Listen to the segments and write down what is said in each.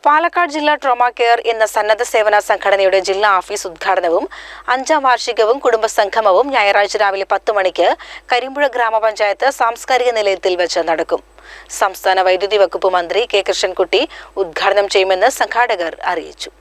പാലക്കാട് ജില്ലാ trauma care എന്ന സന്നദ്ധ സേവന സംഘടനയുടെ ജില്ലാ ഓഫീസ് ഉദ്ഘാടനവും 5ാം വാർഷികവും കുടുംബസംഗമവും ഞായറാഴ്ച രാവിലെ 10 മണിക്ക് കരിമ്പുഴ ഗ്രാമപഞ്ചായത്ത് സാംസ്കാരിക നിലയത്തിൽ വെച്ച് നടക്കും. സംസ്ഥാന വൈദ്യുതി വകുപ്പ് മന്ത്രി കെ കൃഷ്ണൻകുട്ടി ഉദ്ഘാടനം ചെയ്യുമെന്ന് സംഘാടകർ അറിയിച്ചു.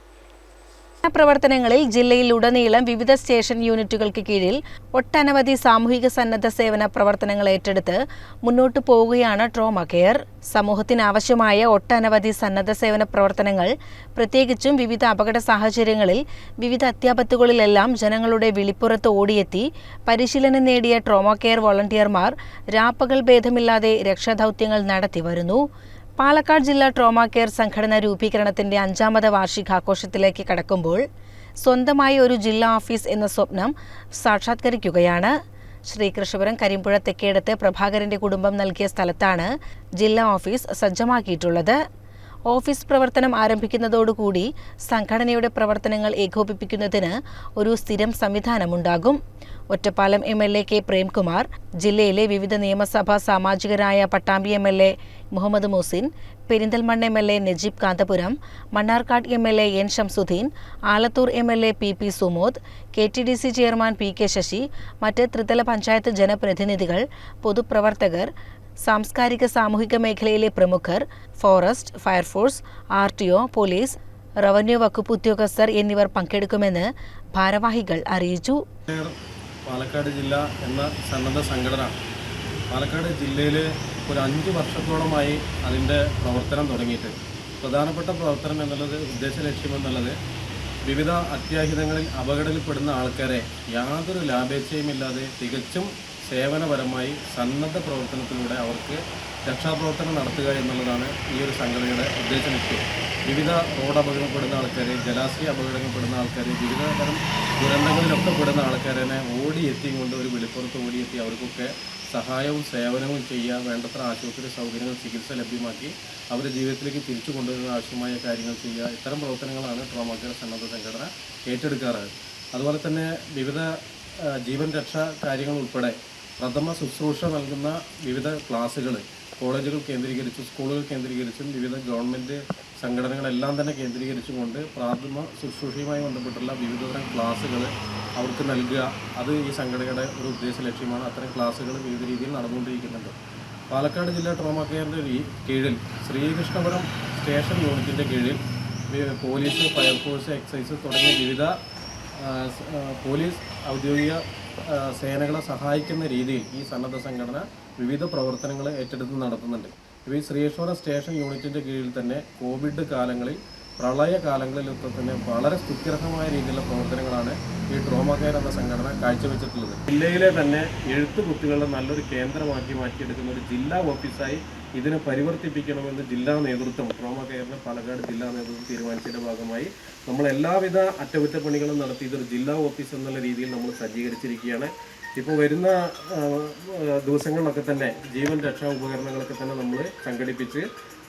പ്രവർത്തനങ്ങളിൽ ജില്ലയിലുടനീളം വിവിധ സ്റ്റേഷൻ യൂണിറ്റുകൾക്ക് കീഴിൽ ഒട്ടനവധി സാമൂഹിക സന്നദ്ധ സേവന പ്രവർത്തനങ്ങൾ ഏറ്റെടുത്ത് മുന്നോട്ടു പോവുകയാണ് ട്രോമാ കെയർ. സമൂഹത്തിനാവശ്യമായ ഒട്ടനവധി സന്നദ്ധ സേവന പ്രവർത്തനങ്ങൾ, പ്രത്യേകിച്ചും വിവിധ അപകട സാഹചര്യങ്ങളിൽ വിവിധ അത്യാപത്തുകളിലെല്ലാം ജനങ്ങളുടെ വിളിപ്പുറത്ത് ഓടിയെത്തി പരിശീലനം നേടിയ ട്രോമാ കെയർ വോളണ്ടിയർമാർ രാപ്പകൽ ഭേദമില്ലാതെ രക്ഷാദൗത്യങ്ങൾ നടത്തിവരുന്നു. പാലക്കാട് ജില്ലാ ട്രോമാ കെയർ സംഘടന രൂപീകരണത്തിന്റെ 5ാമത് വാർഷികാഘോഷത്തിലേക്ക് കടക്കുമ്പോൾ സ്വന്തമായി ഒരു ജില്ലാ ഓഫീസ് എന്ന സ്വപ്നം സാക്ഷാത്കരിക്കുകയാണ്. ശ്രീകൃഷ്ണപുരം കരിമ്പുഴ തെക്കേടത്ത് പ്രഭാകരന്റെ കുടുംബം നൽകിയ സ്ഥലത്താണ് ജില്ലാ ഓഫീസ് സജ്ജമാക്കിയിട്ടുള്ളത്. ഓഫീസ് പ്രവർത്തനം ആരംഭിക്കുന്നതോടുകൂടി സംഘടനയുടെ പ്രവർത്തനങ്ങൾ ഏകോപിപ്പിക്കുന്നതിന് ഒരു സ്ഥിരം സംവിധാനമുണ്ടാകും. ഒറ്റപ്പാലം MLA കെ പ്രേംകുമാർ, ജില്ലയിലെ വിവിധ നിയമസഭാ സാമാജികരായ Pattambi MLA Muhammad Muhsin, Perinthalmanna MLA Najeeb Kanthapuram, Mannarkkad MLA N Shamsudheen, Alathur MLA PP Sumod, KTDC chairman PK Sasi, മറ്റ് ത്രിതല പഞ്ചായത്ത് ജനപ്രതിനിധികൾ, പൊതുപ്രവർത്തകർ, സാംസ്കാരിക സാമൂഹിക മേഖലയിലെ പ്രമുഖർ, forest, fire force, RTO, police, revenue വകുപ്പ് ഉദ്യോഗസ്ഥർ എന്നിവർ പങ്കെടുക്കുമെന്ന് ഭാരവാഹികൾ അറിയിച്ചു. പാലക്കാട് ജില്ല എന്ന സന്നദ്ധ സംഘടന പാലക്കാട് ജില്ലയിൽ ഒരു 5 വർഷത്തോളമായി അതിൻ്റെ പ്രവർത്തനം തുടങ്ങിയിട്ട് പ്രധാനപ്പെട്ട പ്രവർത്തനം എന്നുള്ളത്, ഉദ്ദേശ ലക്ഷ്യം എന്നുള്ളത്, വിവിധ അത്യാഹിതങ്ങളിൽ അപകടത്തിൽപ്പെടുന്ന ആൾക്കാരെ യാതൊരു ലാഭേച്ഛയുമില്ലാതെ തികച്ചും സേവനപരമായി സന്നദ്ധ പ്രവർത്തനത്തിലൂടെ അവർക്ക് രക്ഷാപ്രവർത്തനം നടത്തുക എന്നുള്ളതാണ് ഈ ഒരു സംഘടനയുടെ ഉദ്ദേശ ലക്ഷ്യം. വിവിധ റോഡ് അപകടപ്പെടുന്ന ആൾക്കാർ, ജലാശയ അപകടപ്പെടുന്ന ആൾക്കാർ, വിവിധ തരം ദുരന്തങ്ങളിലൊക്കെ പെടുന്ന ആൾക്കാരെ ഓടിയെത്തിയും കൊണ്ട് ഒരു വെളിപ്പുറത്ത് ഓടിയെത്തി അവർക്കൊക്കെ സഹായവും സേവനവും ചെയ്യുക, വേണ്ടത്ര ആശുപത്രി സൗകര്യങ്ങൾ, ചികിത്സ ലഭ്യമാക്കി അവരുടെ ജീവിതത്തിലേക്ക് തിരിച്ചു കൊണ്ടുവരുന്ന ആവശ്യമായ കാര്യങ്ങൾ ചെയ്യുക. ഇത്തരം പ്രവർത്തനങ്ങളാണ് ട്രോമാ കെയർ സന്നദ്ധ സംഘടന ഏറ്റെടുക്കാറ്. അതുപോലെ തന്നെ വിവിധ ജീവൻ രക്ഷാ കാര്യങ്ങൾ ഉൾപ്പെടെ പ്രഥമ ശുശ്രൂഷ നൽകുന്ന വിവിധ ക്ലാസ്സുകൾ കോളേജുകൾ കേന്ദ്രീകരിച്ചും സ്കൂളുകൾ കേന്ദ്രീകരിച്ചും വിവിധ ഗവൺമെൻറ് സംഘടനകളെല്ലാം തന്നെ കേന്ദ്രീകരിച്ചും കൊണ്ട് പ്രാഥമ ശുശ്രൂഷയുമായി ബന്ധപ്പെട്ടുള്ള വിവിധതരം ക്ലാസ്സുകൾ അവർക്ക് നൽകുക, അത് ഈ സംഘടനയുടെ ഒരു ഉദ്ദേശ ലക്ഷ്യമാണ്. അത്തരം ക്ലാസ്സുകൾ വിവിധ രീതിയിൽ നടന്നുകൊണ്ടിരിക്കുന്നുണ്ട്. പാലക്കാട് ജില്ലാ ട്രോമാ കെയറിൻ്റെ കീഴിൽ ശ്രീകൃഷ്ണപുരം സ്റ്റേഷൻ യൂണിറ്റിൻ്റെ കീഴിൽ പോലീസ്, ഫയർഫോഴ്സ്, എക്സൈസ് തുടങ്ങിയ വിവിധ പോലീസ് ഔദ്യോഗിക സേനകളെ സഹായിക്കുന്ന രീതിയിൽ ഈ സന്നദ്ധ സംഘടന വിവിധ പ്രവർത്തനങ്ങൾ ഏറ്റെടുത്ത് നടത്തുന്നുണ്ട്. ഈ ശ്രീകൃഷ്ണപുരം സ്റ്റേഷൻ യൂണിറ്റിൻ്റെ കീഴിൽ തന്നെ കോവിഡ് കാലങ്ങളിൽ, പ്രളയ കാലങ്ങളിലൊക്കെ തന്നെ വളരെ സ്തുത്യർഹമായ രീതിയിലുള്ള പ്രവർത്തനങ്ങളാണ് ഈ ട്രോമാ കെയർ എന്ന സംഘടന കാഴ്ചവെച്ചിട്ടുള്ളത്. ജില്ലയിലെ തന്നെ എഴുത്തുകുത്തുകളുടെ നല്ലൊരു കേന്ദ്രമാക്കി മാറ്റിയെടുക്കുന്ന ഒരു ജില്ലാ ഓഫീസായി ഇതിനെ പരിവർത്തിപ്പിക്കണമെന്ന് ജില്ലാ നേതൃത്വം, ട്രോമാ കെയറിന് പാലക്കാട് ജില്ലാ നേതൃത്വം തീരുമാനിച്ചതിൻ്റെ ഭാഗമായി നമ്മൾ എല്ലാവിധ അറ്റകുറ്റപ്പണികളും നടത്തി ഇതൊരു ജില്ലാ ഓഫീസ് എന്നുള്ള രീതിയിൽ നമ്മൾ സജ്ജീകരിച്ചിരിക്കുകയാണ്. ഇപ്പോൾ വരുന്ന ദിവസങ്ങളിലൊക്കെ തന്നെ ജീവൻ രക്ഷാ ഉപകരണങ്ങളൊക്കെ തന്നെ നമ്മൾ സംഘടിപ്പിച്ച്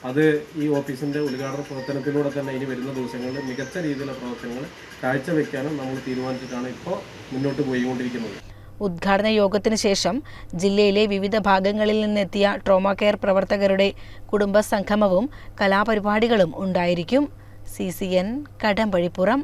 അത് ഈ ഓഫീസിൻ്റെ ഉദ്ഘാടന പ്രവർത്തനത്തിലൂടെ തന്നെ ഇനി വരുന്ന ദിവസങ്ങളിൽ മികച്ച രീതിയിലുള്ള പ്രവർത്തനങ്ങൾ കാഴ്ചവെക്കാനും നമ്മൾ തീരുമാനിച്ചിട്ടാണ് ഇപ്പോൾ മുന്നോട്ട് പോയിക്കൊണ്ടിരിക്കുന്നത്. ഉദ്ഘാടന യോഗത്തിന് ശേഷം ജില്ലയിലെ വിവിധ ഭാഗങ്ങളിൽ നിന്നെത്തിയ ട്രോമാ കെയർ പ്രവർത്തകരുടെ കുടുംബ സംഗമവും കലാപരിപാടികളും ഉണ്ടായിരിക്കും. CCN കടമ്പഴിപ്പുറം.